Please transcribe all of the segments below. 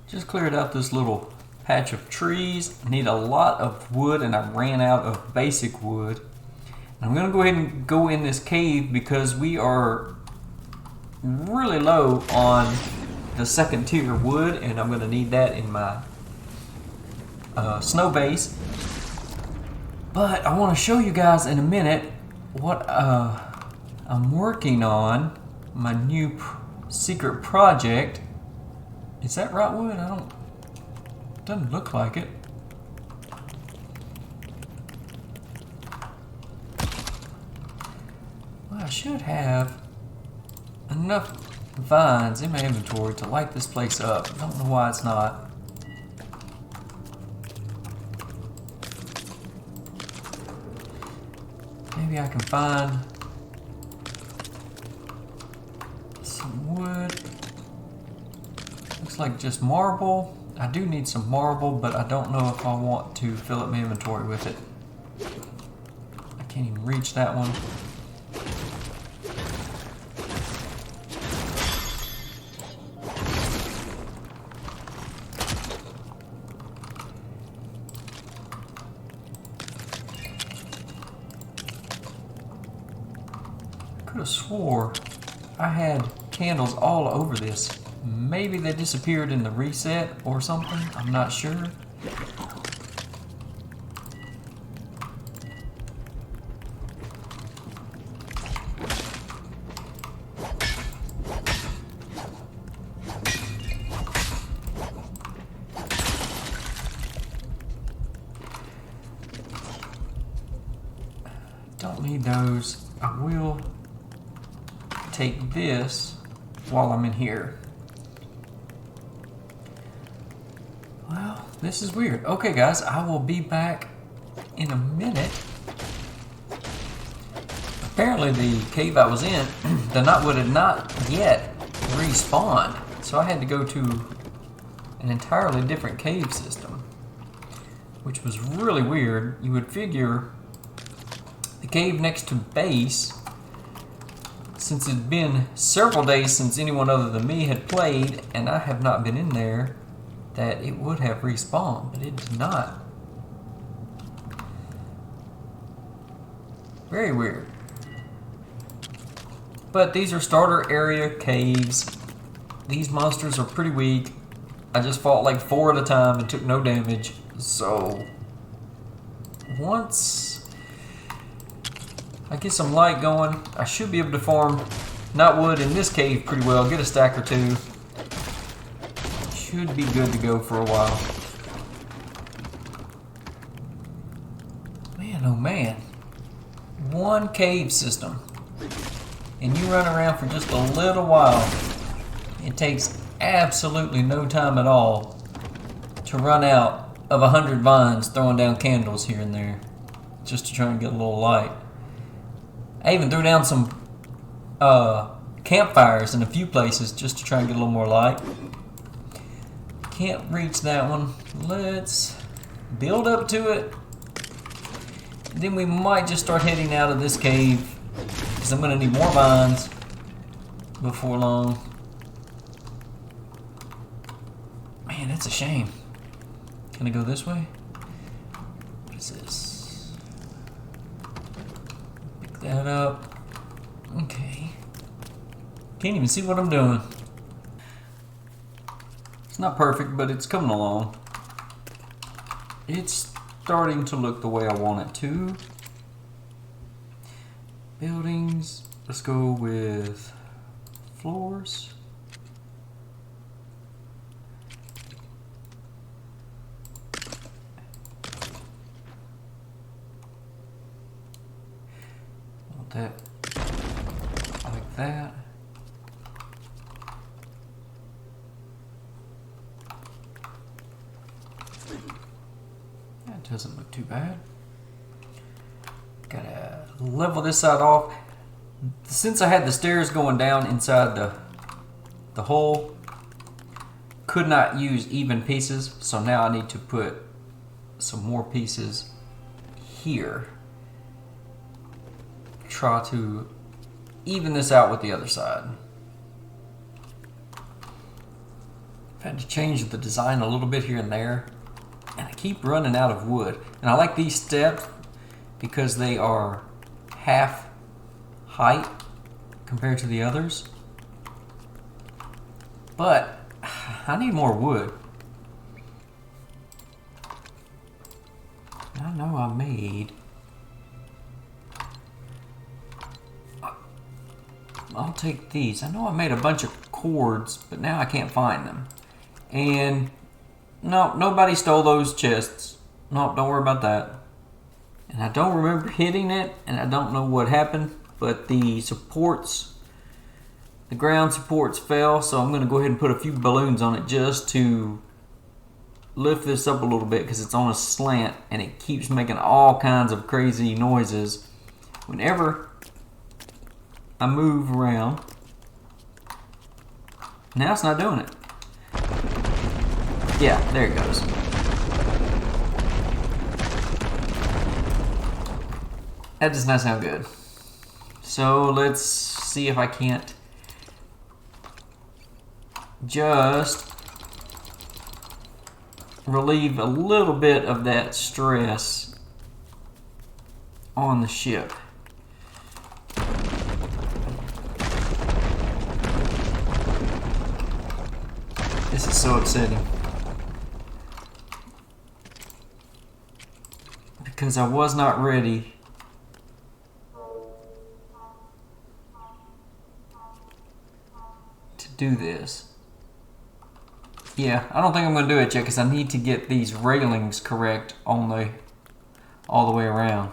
Just cleared out this little patch of trees. I need a lot of wood and I ran out of basic wood. I'm gonna go ahead and go in this cave because we are really low on the second tier wood and I'm gonna need that in my snow base. But I want to show you guys in a minute what I'm working on, my new secret project. Is that right wood? Doesn't look like it. Well, I should have enough vines in my inventory to light this place up. I don't know why it's not. Maybe I can find some wood. Looks like just marble. I do need some marble, but I don't know if I want to fill up my inventory with it. I can't even reach that one. I could have swore I had candles all over this. Maybe they disappeared in the reset or something. I'm not sure. Don't need those. I will take this while I'm in here. Well, this is weird. Okay, guys, I will be back in a minute. Apparently the cave I was in, the knotwood had not yet respawned. So I had to go to an entirely different cave system, which was really weird. You would figure the cave next to base, since it's been several days since anyone other than me had played, and I have not been in there, that it would have respawned, but it did not. Very weird. But these are starter area caves. These monsters are pretty weak. I just fought like 4 at a time and took no damage. So once I get some light going, I should be able to farm knotwood in this cave pretty well. Get a stack or 2. Should be good to go for a while. Man, oh man. One cave system. And you run around for just a little while. It takes absolutely no time at all to run out of 100 vines throwing down candles here and there. Just to try and get a little light. I even threw down some campfires in a few places just to try and get a little more light. Can't reach that one. Let's build up to it. Then we might just start heading out of this cave because I'm going to need more vines before long. Man, that's a shame. Can I go this way? What is this? Pick that up. Okay. Can't even see what I'm doing. It's not perfect, but it's coming along. It's starting to look the way I want it to. Buildings, let's go with floors. Want that like that. Doesn't look too bad. Gotta level this side off. Since I had the stairs going down inside the hole, could not use even pieces, so now I need to put some more pieces here. Try to even this out with the other side. had to change the design a little bit here and there, and I keep running out of wood. And I like these steps because they are half height compared to the others. But I need more wood. I know I made... I'll take these. I know I made a bunch of cords, but now I can't find them. And no, nobody stole those chests. No, don't worry about that. And I don't remember hitting it, and I don't know what happened, but the supports, the ground supports fell, so I'm going to go ahead and put a few balloons on it just to lift this up a little bit because it's on a slant and it keeps making all kinds of crazy noises whenever I move around. Now it's not doing it. Yeah, there it goes. That does not sound good. So let's see if I can't just relieve a little bit of that stress on the ship. This is so upsetting because I was not ready to do this. Yeah, I don't think I'm going to do it yet because I need to get these railings correct on the all the way around.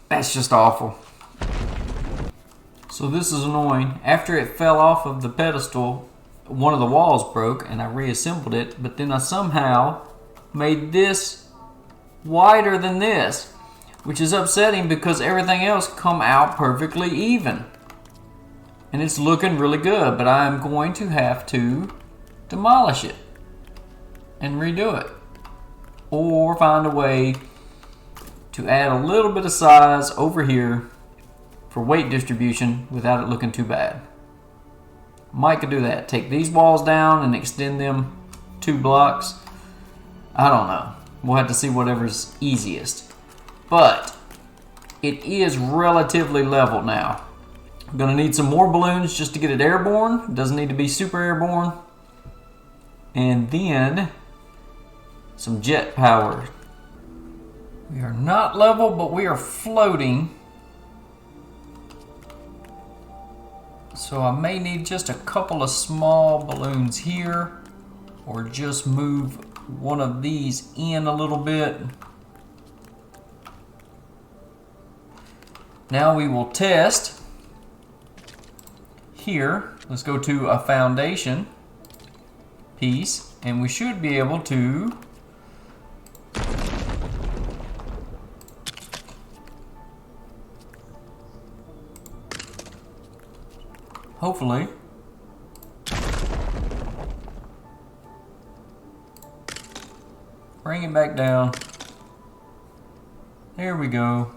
That's just awful. So this is annoying. After it fell off of the pedestal, one of the walls broke and I reassembled it, but then I somehow made this wider than this, which is upsetting because everything else come out perfectly even. And it's looking really good, but I'm going to have to demolish it and redo it. Or find a way to add a little bit of size over here for weight distribution without it looking too bad. Might could do that. Take these walls down and extend them 2 blocks. I don't know. We'll have to see whatever's easiest. But it is relatively level now. I'm going to need some more balloons just to get it airborne. It doesn't need to be super airborne. And then some jet power. We are not level, but we are floating. So I may need just a couple of small balloons here, or just move one of these in a little bit. Now we will test. Here, let's go to a foundation piece, and we should be able to hopefully bring it back down. There we go.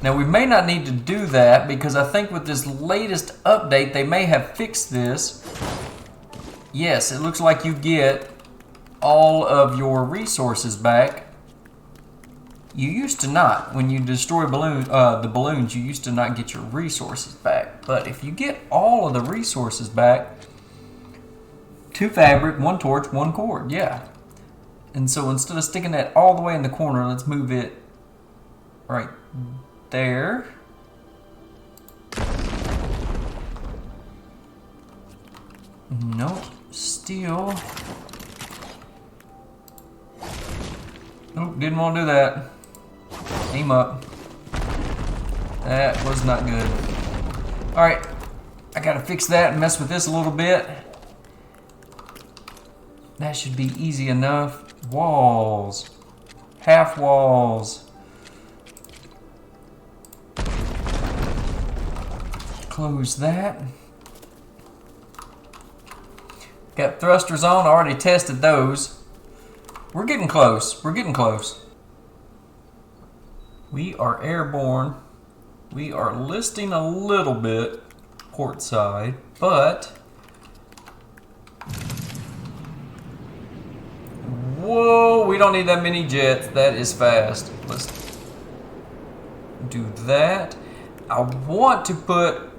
Now we may not need to do that because I think with this latest update they may have fixed this. Yes, it looks like you get all of your resources back. You used to not. When you destroy the balloons, you used to not get your resources back. But if you get all of the resources back, 2 fabric, 1 torch, 1 cord, yeah. And so instead of sticking that all the way in the corner, let's move it right there. Nope, still. Nope, didn't want to do that. Aim up. That was not good. Alright, I gotta fix that and mess with this a little bit. That should be easy enough. Walls. Half walls. Close that. Got thrusters on, already tested those. We're getting close. We're getting close. We are airborne. We are listing a little bit port side, but whoa, we don't need that many jets. That is fast. Let's do that. I want to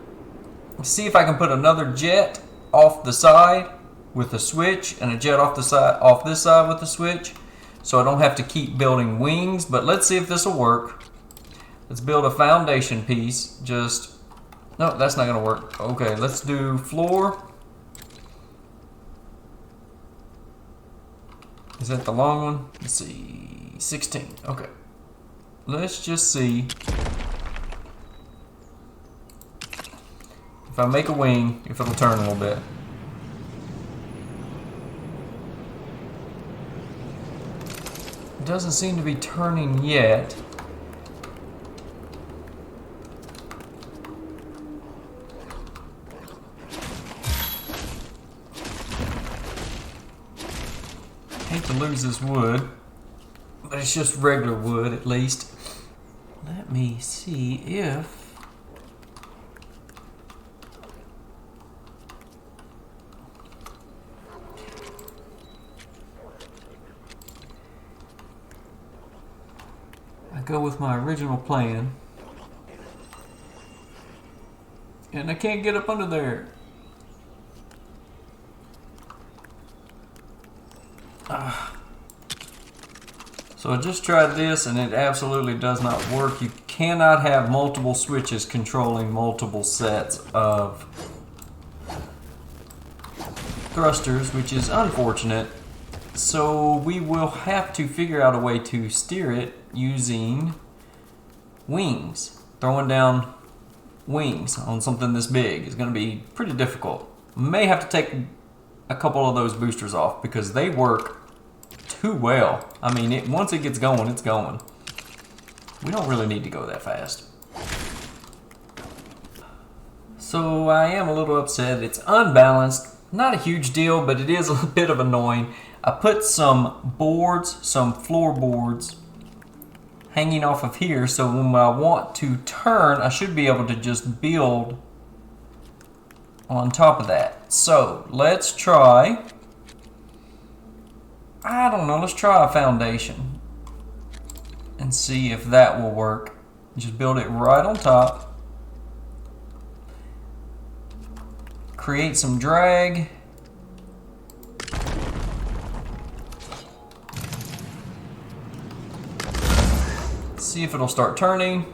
see if I can put another jet off the side with a switch and a jet off this side with a switch, so I don't have to keep building wings. But let's see if this will work. Let's build a foundation piece. No, that's not gonna work. Okay, let's do floor. Is that the long one? Let's see, 16. Okay, let's just see if I make a wing, if it'll turn a little bit. It doesn't seem to be turning yet. Hate to lose this wood, but it's just regular wood at least. Let me see if I go with my original plan. And I can't get up under there. So I just tried this and it absolutely does not work. You cannot have multiple switches controlling multiple sets of thrusters, which is unfortunate. So we will have to figure out a way to steer it using wings. Throwing down wings on something this big is going to be pretty difficult. May have to take a couple of those boosters off because they work too well. I mean, once it gets going, it's going. We don't really need to go that fast. So I am a little upset. It's unbalanced. Not a huge deal, but it is a bit of annoying. I put some boards, some floorboards hanging off of here, so when I want to turn, I should be able to just build on top of that. So let's try, I don't know, let's try a foundation and see if that will work. Just build it right on top. Create some drag. See if it'll start turning.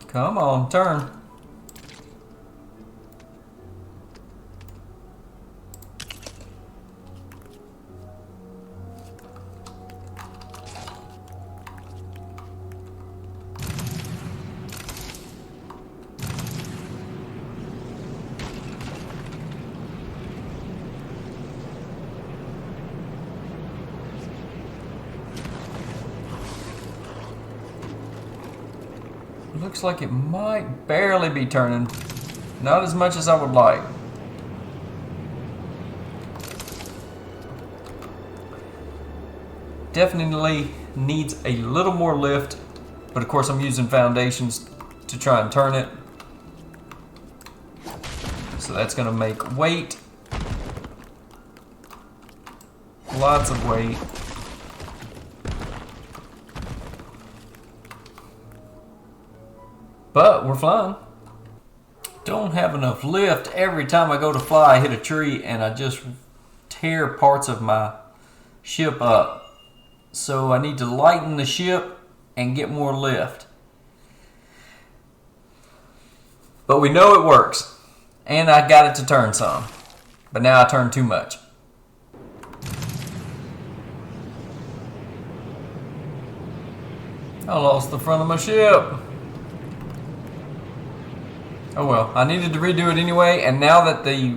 Come on, turn. Looks like it might barely be turning. Not as much as I would like. Definitely needs a little more lift, but of course I'm using foundations to try and turn it. So that's going to make weight. Lots of weight. But we're flying. Don't have enough lift. Every time I go to fly, I hit a tree and I just tear parts of my ship up. So I need to lighten the ship and get more lift. But we know it works. And I got it to turn some. But now I turned too much. I lost the front of my ship. Oh well, I needed to redo it anyway, and now that the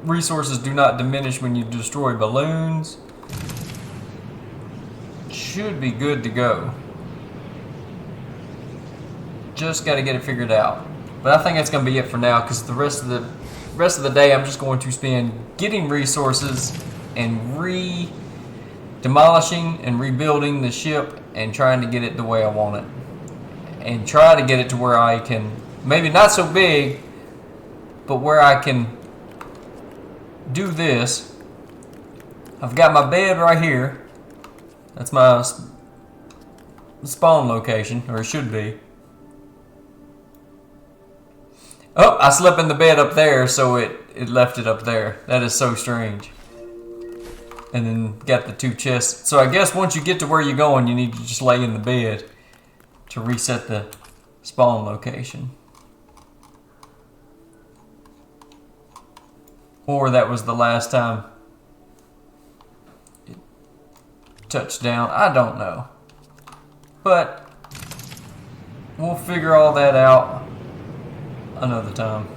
resources do not diminish when you destroy balloons, should be good to go. Just got to get it figured out. But I think that's going to be it for now, because the rest of the day I'm just going to spend getting resources and demolishing and rebuilding the ship and trying to get it the way I want it. And try to get it to where I can, maybe not so big, but where I can do this. I've got my bed right here. That's my spawn location, or it should be. Oh, I slept in the bed up there, so it left it up there. That is so strange. And then got the 2 chests. So I guess once you get to where you're going, you need to just lay in the bed to reset the spawn location. Or that was the last time it touched down. I don't know. But we'll figure all that out another time.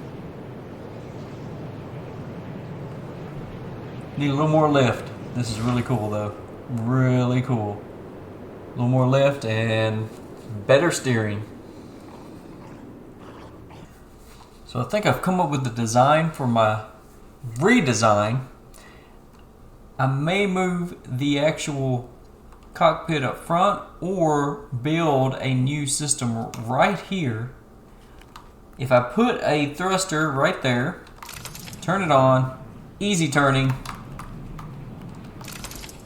Need a little more lift. This is really cool though. Really cool. A little more lift and better steering. So I think I've come up with the design for my redesign. I may move the actual cockpit up front or build a new system right here. If I put a thruster right there, turn it on, easy turning,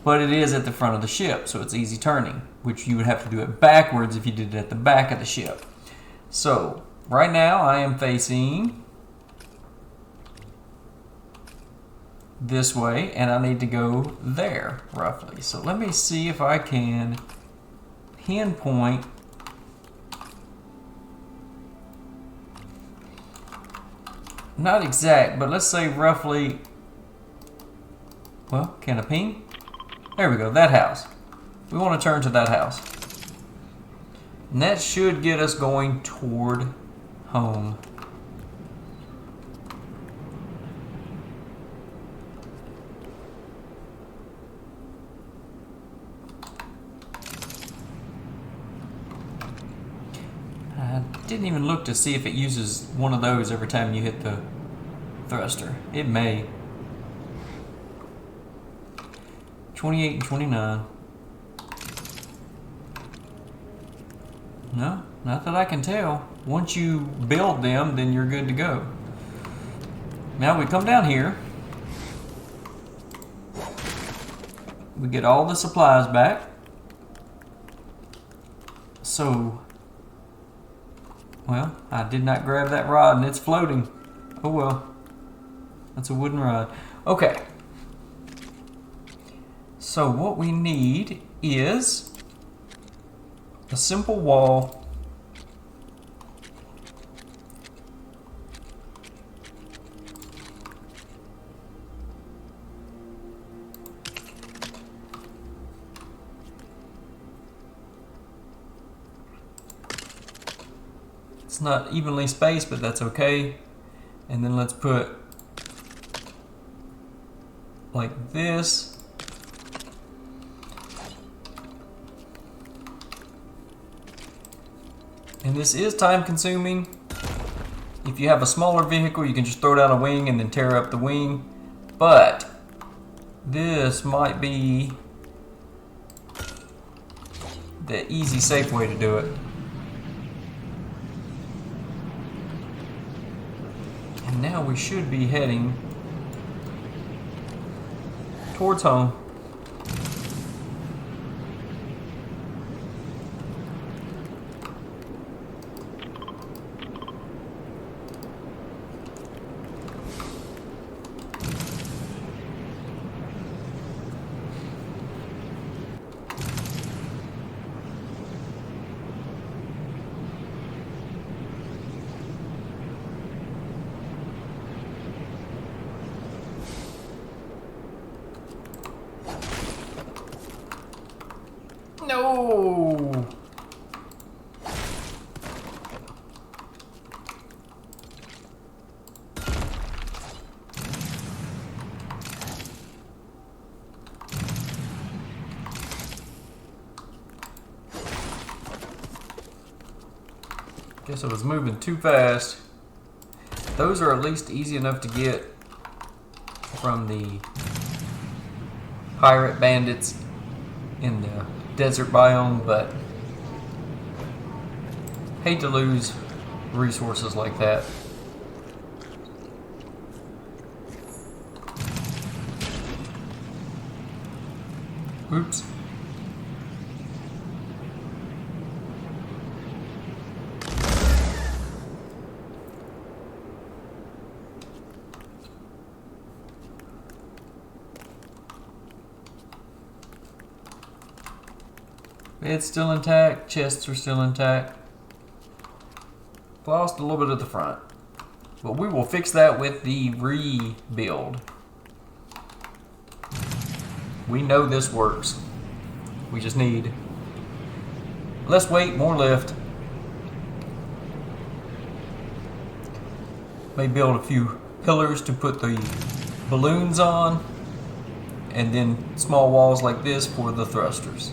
but it is at the front of the ship, so it's easy turning, which you would have to do it backwards if you did it at the back of the ship. So right now I am facing this way, and I need to go there roughly. So let me see if I can pinpoint not exact, but let's say roughly, well, can I ping? There we go, that house. We want to turn to that house. And that should get us going toward home. I didn't even look to see if it uses one of those every time you hit the thruster. It may. 28 and 29. No, not that I can tell. Once you build them, then you're good to go. Now we come down here. We get all the supplies back. So, well, I did not grab that rod and it's floating. Oh well. That's a wooden rod. Okay. So what we need is a simple wall. It's not evenly spaced, but that's okay. And then let's put like this. And this is time consuming. If you have a smaller vehicle, you can just throw down a wing and then tear up the wing. But this might be the easy, safe way to do it. And now we should be heading towards home. No! Guess I was moving too fast. Those are at least easy enough to get from the pirate bandits in the desert biome, but hate to lose resources like that. Oops. Bed's still intact, chests are still intact. Lost a little bit at the front. But we will fix that with the rebuild. We know this works. We just need less weight, more lift. May build a few pillars to put the balloons on, and then small walls like this for the thrusters.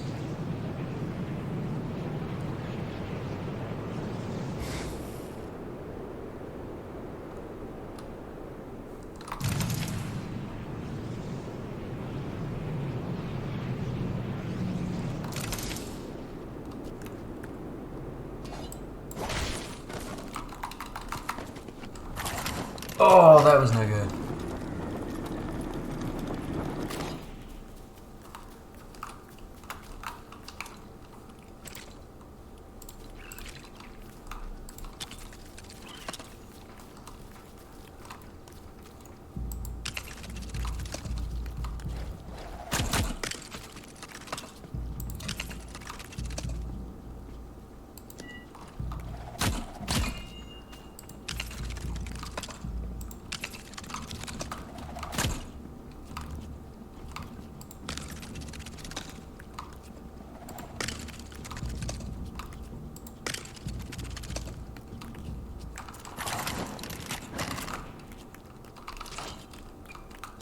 Oh, that was no good.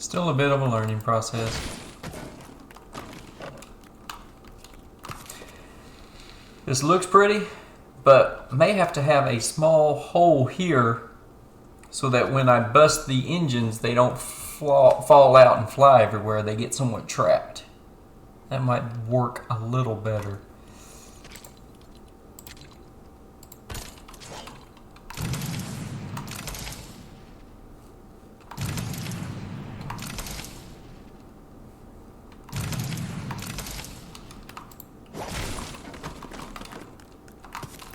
Still a bit of a learning process. This looks pretty, but may have to have a small hole here so that when I bust the engines, they don't fall out and fly everywhere. They get somewhat trapped. That might work a little better.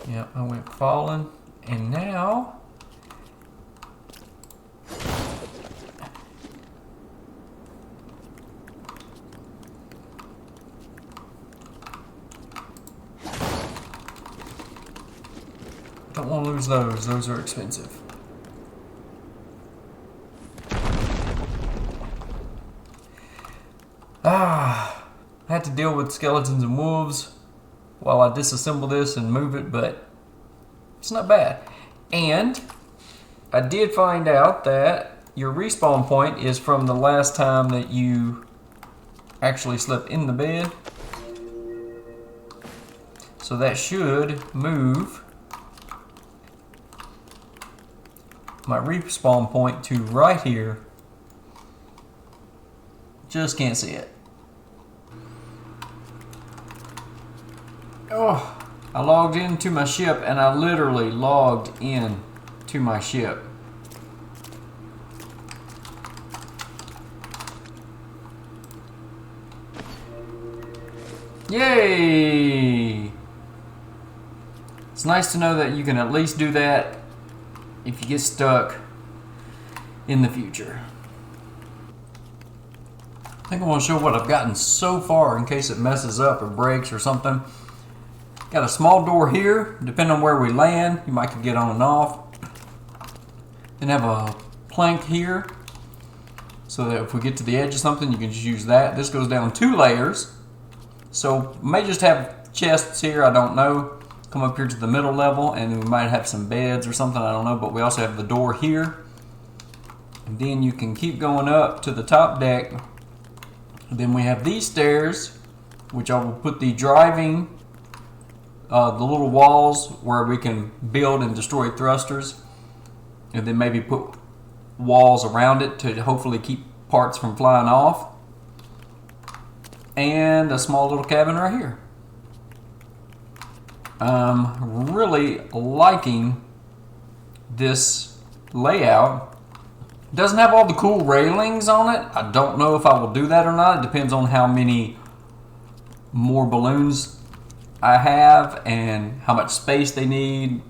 Yep, I went falling, and now don't want to lose those. Those are expensive. I had to deal with skeletons and wolves while I disassemble this and move it, but it's not bad. And I did find out that your respawn point is from the last time that you actually slept in the bed. So that should move my respawn point to right here. Just can't see it. Oh, I logged into my ship and I literally logged in to my ship. Yay! It's nice to know that you can at least do that if you get stuck in the future. I think I want to show what I've gotten so far in case it messes up or breaks or something. Got a small door here, depending on where we land, you might could get on and off. Then have a plank here, so that if we get to the edge of something, you can just use that. This goes down 2 layers, so may just have chests here, I don't know. Come up here to the middle level, and then we might have some beds or something, I don't know, but we also have the door here. And then you can keep going up to the top deck. And then we have these stairs, which I will put the driving the little walls where we can build and destroy thrusters, and then maybe put walls around it to hopefully keep parts from flying off. and a small little cabin right here. I'm really liking this layout. It doesn't have all the cool railings on it. I don't know if I will do that or not. It depends on how many more balloons I have and how much space they need,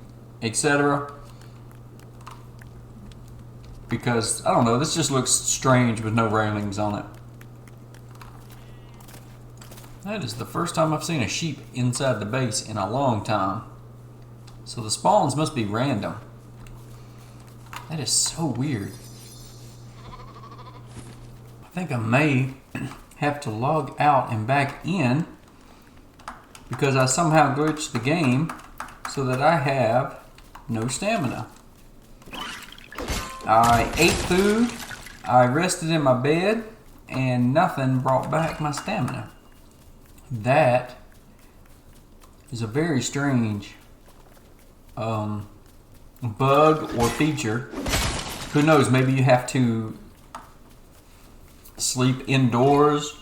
etc. Because, I don't know, this just looks strange with no railings on it. That is the first time I've seen a sheep inside the base in a long time. So the spawns must be random. That is so weird. I think I may have to log out and back in because I somehow glitched the game so that I have no stamina. I ate food, I rested in my bed, and nothing brought back my stamina. That is a very strange bug or feature. Who knows, maybe you have to sleep indoors.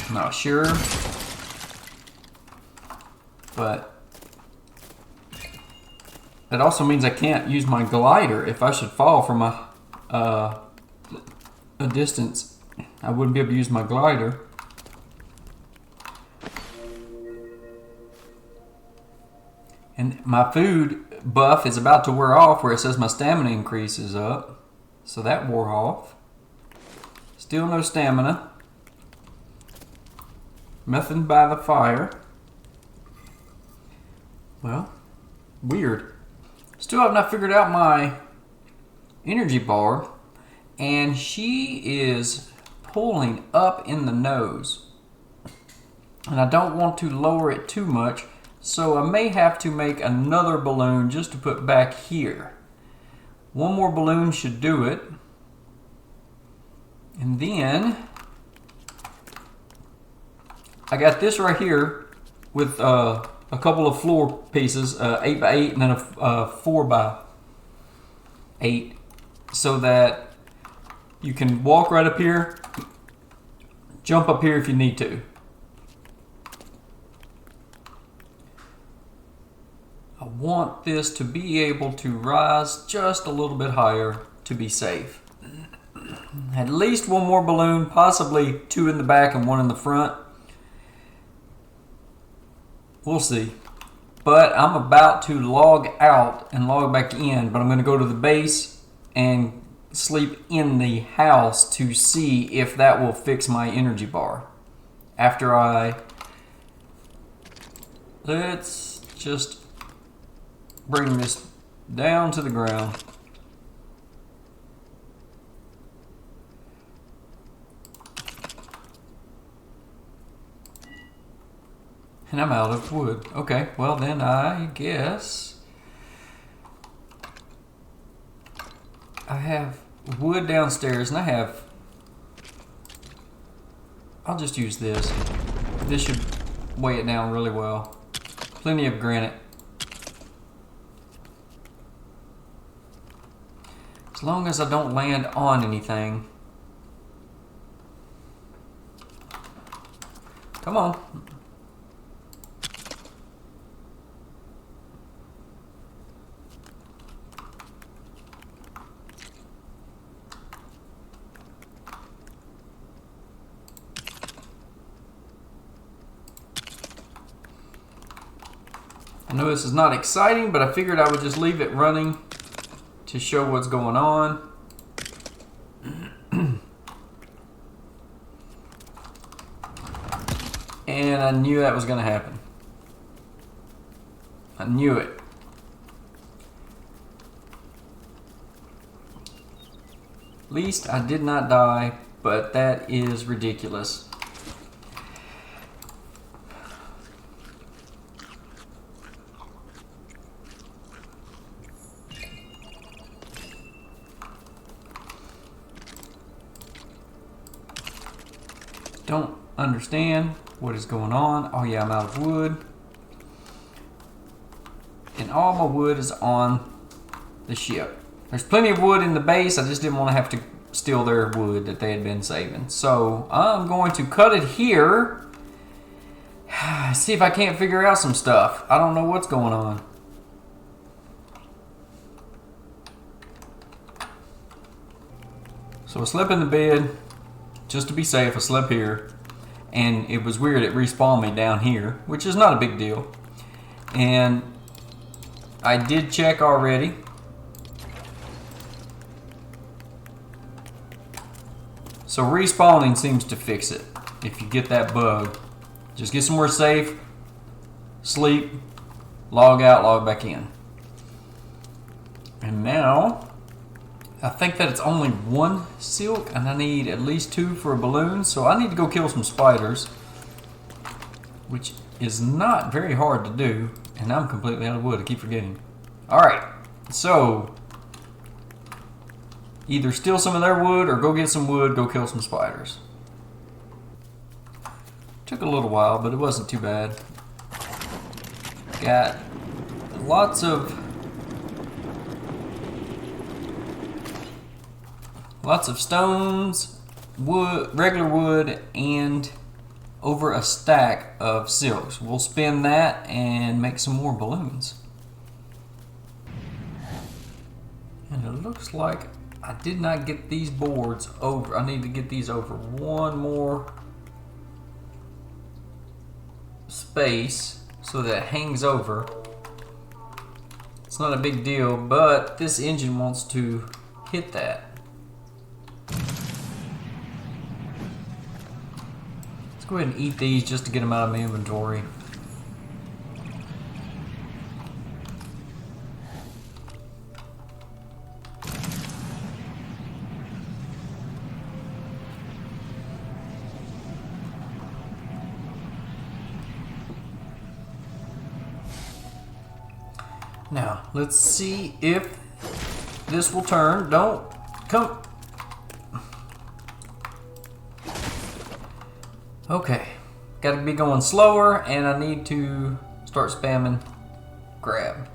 I'm not sure. But it also means I can't use my glider. If I should fall from a distance, I wouldn't be able to use my glider. And my food buff is about to wear off where it says my stamina increases up. So that wore off. Still no stamina. Nothing by the fire. Well, weird. Still have not figured out my energy bar. And she is pulling up in the nose. And I don't want to lower it too much. So I may have to make another balloon just to put back here. One more balloon should do it. And then I got this right here with a couple of floor pieces, 8x8 and then a 4x8, so that you can walk right up here, jump up here if you need to. I want this to be able to rise just a little bit higher to be safe. At least one more balloon, possibly two in the back and one in the front. We'll see. But I'm about to log out and log back in, but I'm going to go to the base and sleep in the house to see if that will fix my energy bar. After let's just bring this down to the ground. And I'm out of wood. Okay, well then I guess I have wood downstairs and I'll just use this. This should weigh it down really well. Plenty of granite. As long as I don't land on anything. Come on. I know this is not exciting, but I figured I would just leave it running to show what's going on. And I knew that was going to happen. I knew it. At least I did not die, but that is ridiculous. Don't understand what is going on. Oh yeah, I'm out of wood. And all my wood is on the ship. There's plenty of wood in the base. I just didn't want to have to steal their wood that they had been saving. So I'm going to cut it here. See if I can't figure out some stuff. I don't know what's going on. So I slept in the bed just to be safe. I slept here, and it was weird. It respawned me down here, which is not a big deal. And I did check already. So respawning seems to fix it. If you get that bug, just get somewhere safe, sleep, log out, log back in. And now I think that it's only 1 silk, and I need at least 2 for a balloon, so I need to go kill some spiders, which is not very hard to do, and I'm completely out of wood. I keep forgetting. Alright, so either steal some of their wood or go get some wood, go kill some spiders. Took a little while, but it wasn't too bad. Got lots of stones, wood, regular wood, and over a stack of silks. We'll spin that and make some more balloons. And it looks like I did not get these boards over. I need to get these over one more space so that it hangs over. It's not a big deal, but this engine wants to hit that. Go ahead and eat these just to get them out of my inventory. Now, let's see if this will turn. Don't come. Okay, got to be going slower, and I need to start spamming grab.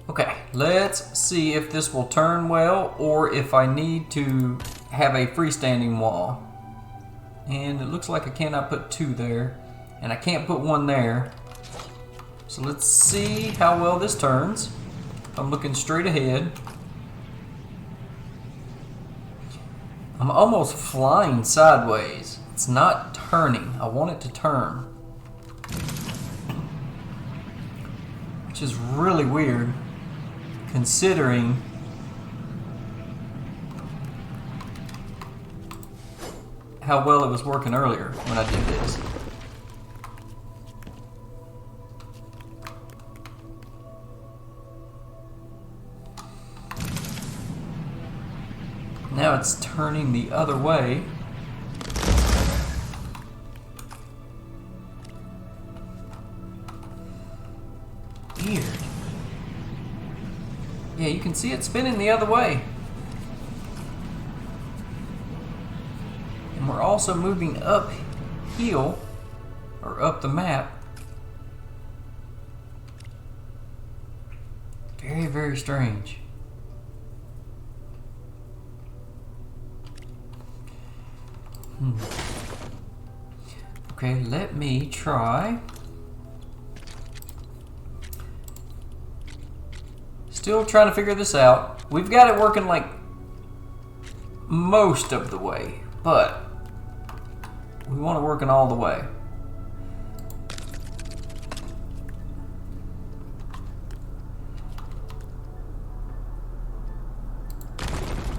Okay, let's see if this will turn well, or if I need to have a freestanding wall. And it looks like I cannot put 2 there, and I can't put 1 there. So let's see how well this turns. I'm looking straight ahead. I'm almost flying sideways. It's not turning. I want it to turn. Which is really weird, considering how well it was working earlier when I did this. Now it's turning the other way. Weird. Yeah, you can see it spinning the other way. And we're also moving uphill, or up the map. Very, very strange. Okay, let me try. Still trying to figure this out. We've got it working like most of the way, but we want it working all the way.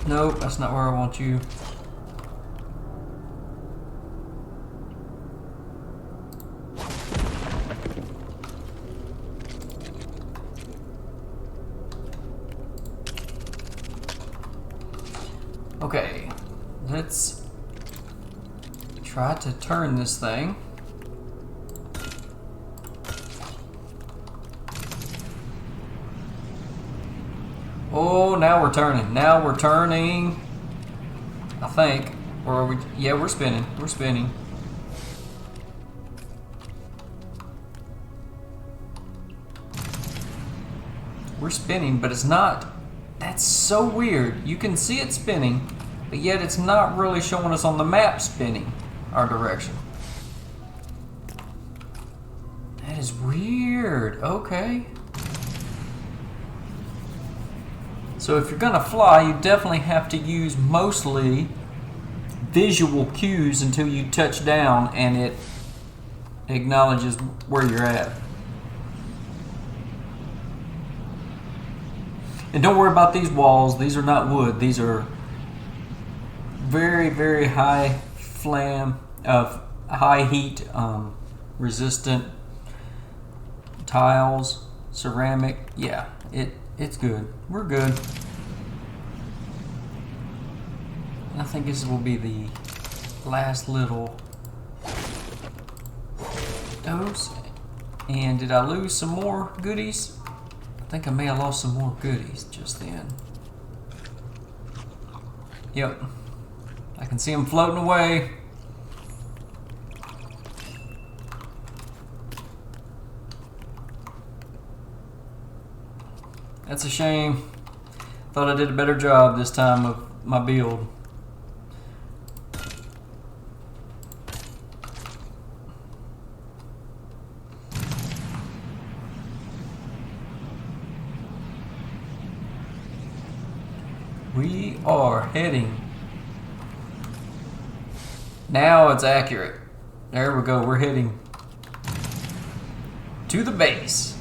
Nope, that's not where I want you. Okay, let's try to turn this thing. Oh, now we're turning. Now we're turning. I think. Or are we? Yeah, we're spinning. We're spinning. We're spinning, but it's not. That's so weird. You can see it spinning, but yet it's not really showing us on the map spinning our direction. That is weird. Okay. So if you're gonna fly, you definitely have to use mostly visual cues until you touch down and it acknowledges where you're at. And don't worry about these walls. These are not wood. These are very, very high high heat resistant tiles, ceramic. Yeah, it's good. We're good. I think this will be the last little dose. And did I lose some more goodies? I think I may have lost some more goodies just then. Yep. I can see them floating away. That's a shame. Thought I did a better job this time of my build. We are heading. Now it's accurate. There we go. We're heading to the base.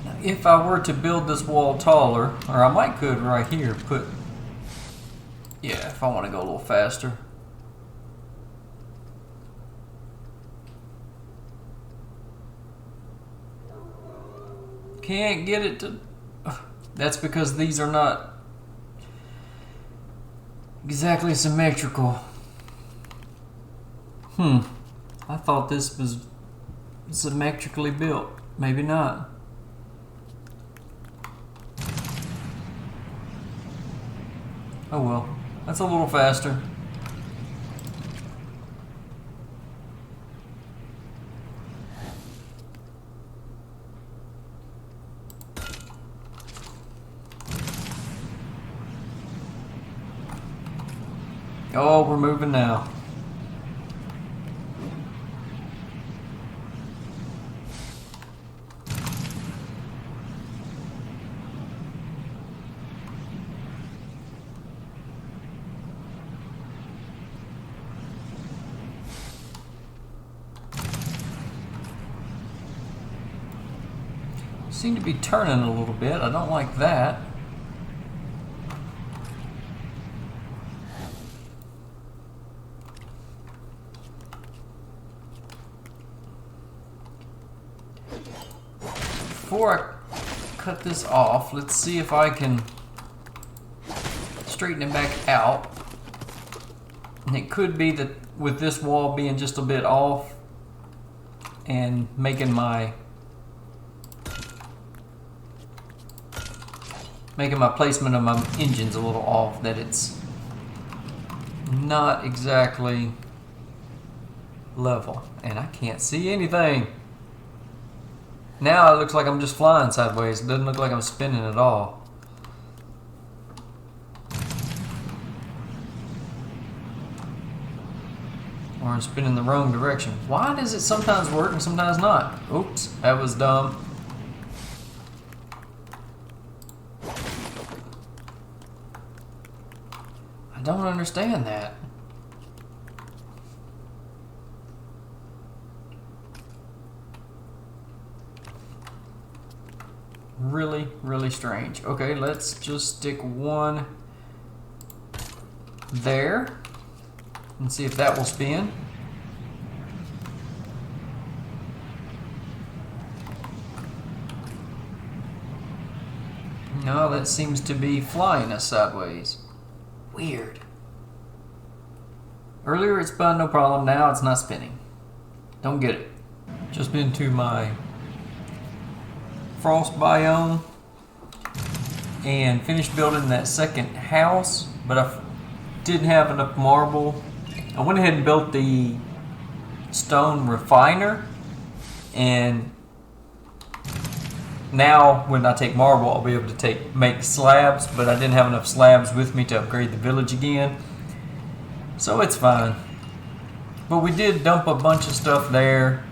Now, if I were to build this wall taller, or I might could right here put. Yeah, if I want to go a little faster. Can't get it to... That's because these are not exactly symmetrical. I thought this was symmetrically built. Maybe not. Oh well. That's a little faster. Oh, we're moving now. Seem to be turning a little bit. I don't like that. Before I cut this off, let's see if I can straighten it back out. And it could be that with this wall being just a bit off and making my placement of my engines a little off, that it's not exactly level. And I can't see anything. Now it looks like I'm just flying sideways. It doesn't look like I'm spinning at all. Or I'm spinning the wrong direction. Why does it sometimes work and sometimes not? Oops, that was dumb. I don't understand that. Really, really strange. Okay, let's just stick one there and see if that will spin. No, that seems to be flying us sideways. Weird. Earlier it spun, no problem. Now it's not spinning. Don't get it. Just been to my frost biome and finished building that second house, but I didn't have enough marble I went ahead and built the stone refiner, and now when I take marble, I'll be able to make slabs, but I didn't have enough slabs with me to upgrade the village again, so it's fine. But we did dump a bunch of stuff there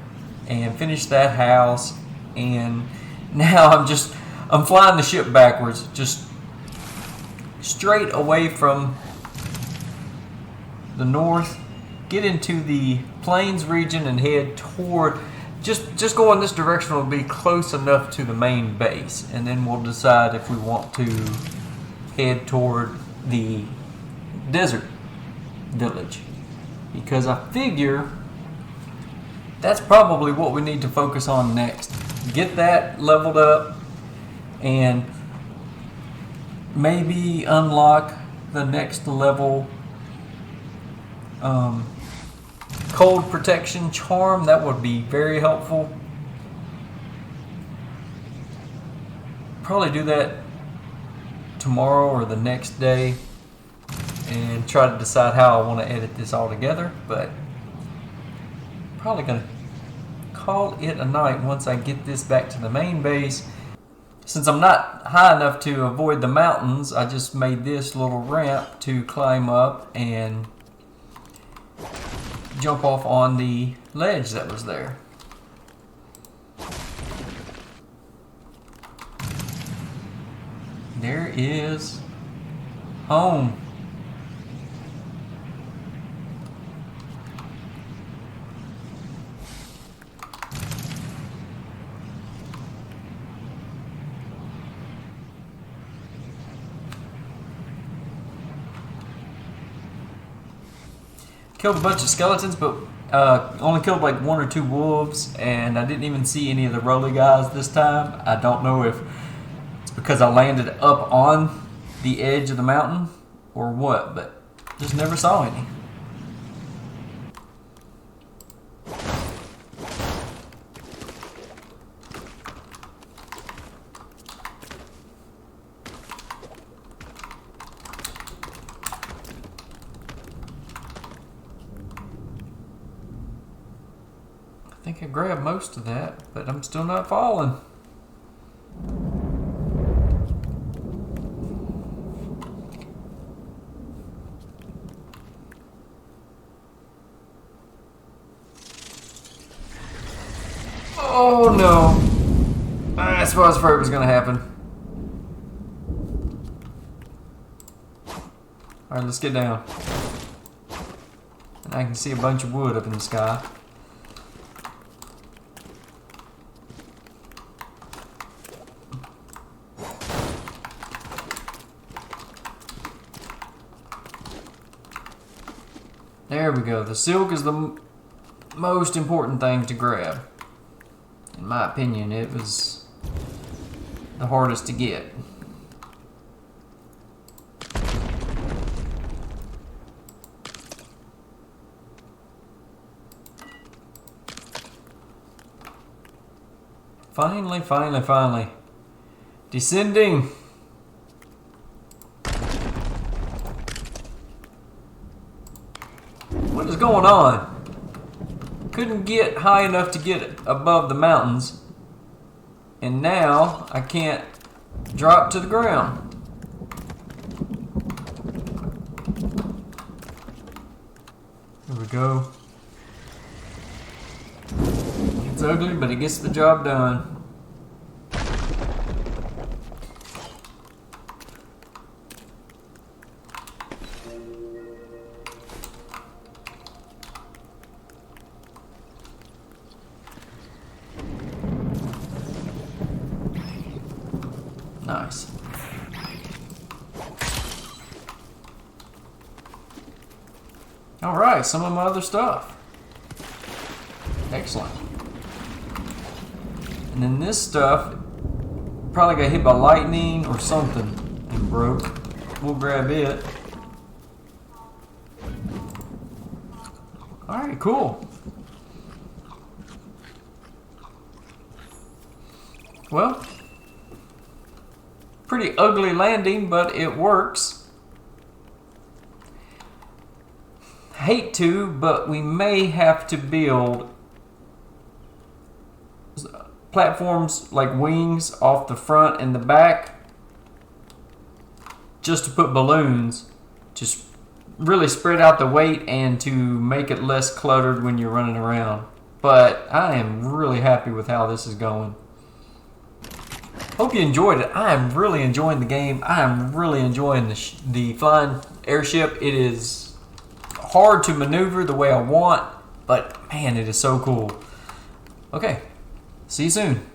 and finish that house, and now I'm flying the ship backwards, just straight away from the north, get into the plains region and head toward, just go in this direction will be close enough to the main base, and then we'll decide if we want to head toward the desert village, because I figure that's probably what we need to focus on next. Get that leveled up and maybe unlock the next level cold protection charm. That would be very helpful. Probably do that tomorrow or the next day and try to decide how I want to edit this all together, but probably gonna call it a night once I get this back to the main base. Since I'm not high enough to avoid the mountains, I just made this little ramp to climb up and jump off on the ledge that was there. There is home. Killed a bunch of skeletons, but only killed like 1 or 2 wolves, and I didn't even see any of the roly guys this time. I don't know if it's because I landed up on the edge of the mountain or what, but just never saw any. I think I grabbed most of that, but I'm still not falling. Oh no! That's what I was afraid was going to happen. Alright, let's get down. And I can see a bunch of wood up in the sky. There we go. The silk is the most important thing to grab. In my opinion, it was the hardest to get. Finally. Descending. What is going on? Couldn't get high enough to get above the mountains, and now I can't drop to the ground. There we go. It's ugly, but it gets the job done. Nice. Alright, some of my other stuff. Excellent. And then this stuff probably got hit by lightning or something and broke. We'll grab it. Alright, cool. Well, pretty ugly landing, but it works. hate to, but we may have to build platforms like wings off the front and the back just to put balloons, just really spread out the weight and to make it less cluttered when you're running around. But I am really happy with how this is going. Hope you enjoyed it. I am really enjoying the game. I am really enjoying the flying airship. It is hard to maneuver the way I want, but man, it is so cool. Okay, see you soon.